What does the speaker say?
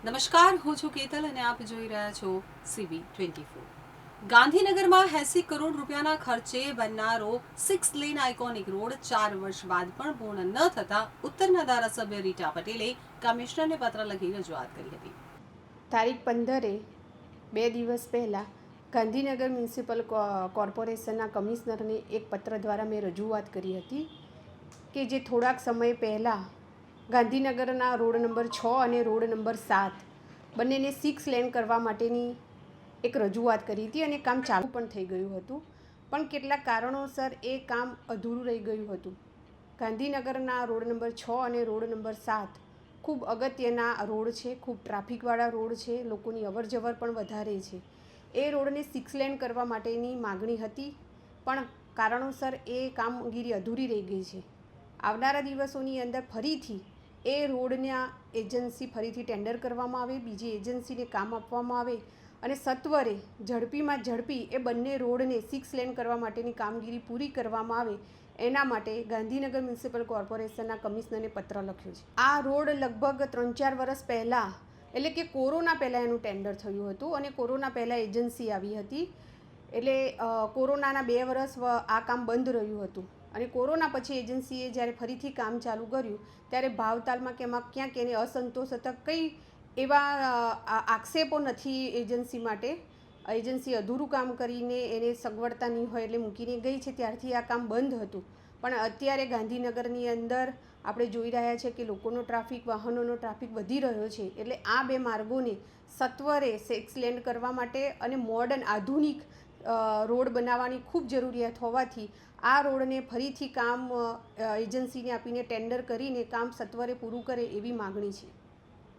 નમસ્કાર, હું છું કેતલ અને આપ જોઈ રહ્યા છો CB24. ગાંધીનગરમાં 80 કરોડ રૂપિયાના ખર્ચે બનનારો 6 લેન આઇકોનિક રોડ 4 વર્ષ બાદ પણ પૂર્ણ ન થતા ઉત્તરના ધારાસભ્ય રીટા પટેલે કમિશનરને પત્ર લખી રજૂઆત કરી હતી. તારીખ 15 બે દિવસ પહેલાં ગાંધીનગર મ્યુનિસિપલ કોર્પોરેશનના કમિશનરને એક પત્ર દ્વારા મેં રજૂઆત કરી હતી કે જે થોડાક સમય પહેલાં ગાંધીનગરના રોડ નંબર 6 અને રોડ નંબર 7 બંનેને 6 લેન કરવા માટેની એક રજૂઆત કરી હતી અને કામ ચાલુ પણ થઈ ગયું હતું, પણ કેટલાક કારણોસર એ કામ અધૂરું રહી ગયું હતું. ગાંધીનગરના રોડ નંબર 6 અને રોડ નંબર 7 ખૂબ અગત્યના રોડ છે, ખૂબ ટ્રાફિકવાળા રોડ છે, લોકોની અવરજવર પણ વધારે છે. એ રોડને 6 લેન કરવા માટેની માગણી હતી, પણ કારણોસર એ કામગીરી અધૂરી રહી ગઈ છે. આવનારા દિવસોની અંદર ફરીથી એ રોડના એજન્સી ફરીથી ટેન્ડર કરવામાં આવે, બીજી એજન્સીને કામ આપવામાં આવે અને સત્વરે ઝડપીમાં ઝડપી એ બંને રોડને 6 લેન કરવા માટેની કામગીરી પૂરી કરવામાં આવે, એના માટે ગાંધીનગર મ્યુનિસિપલ કોર્પોરેશનના કમિશનરને પત્ર લખ્યો છે. આ રોડ લગભગ 3-4 વર્ષ પહેલાં, એટલે કે કોરોના પહેલાં એનું ટેન્ડર થયું હતું અને કોરોના પહેલાં એજન્સી આવી હતી, એટલે કોરોનાના 2 વર્ષ આ કામ બંધ રહ્યું હતું અને કોરોના પછી એજન્સીએ જ્યારે ફરીથી કામ ચાલુ કર્યું ત્યારે ભાવતાલમાં કે એમાં ક્યાંક એને અસંતોષ હતા, કંઈ એવા આક્ષેપો નથી એજન્સી માટે. એજન્સી અધૂરું કામ કરીને એને સગવડતા નહીં હોય એટલે મૂકીને ગઈ છે, ત્યારથી આ કામ બંધ હતું. પણ અત્યારે ગાંધીનગરની અંદર આપણે જોઈ રહ્યા છે કે લોકોનો ટ્રાફિક, વાહનોનો ટ્રાફિક વધી રહ્યો છે, એટલે આ બે માર્ગોને સત્વરે 6 લેન કરવા માટે અને મોડર્ન આધુનિક રોડ બનાવવાની ખૂબ જરૂરિયાત હોવાથી આ રોડને ફરીથી કામ એજન્સીને આપીને ટેન્ડર કરીને કામ સત્વરે પૂરું કરે એવી માગણી છે.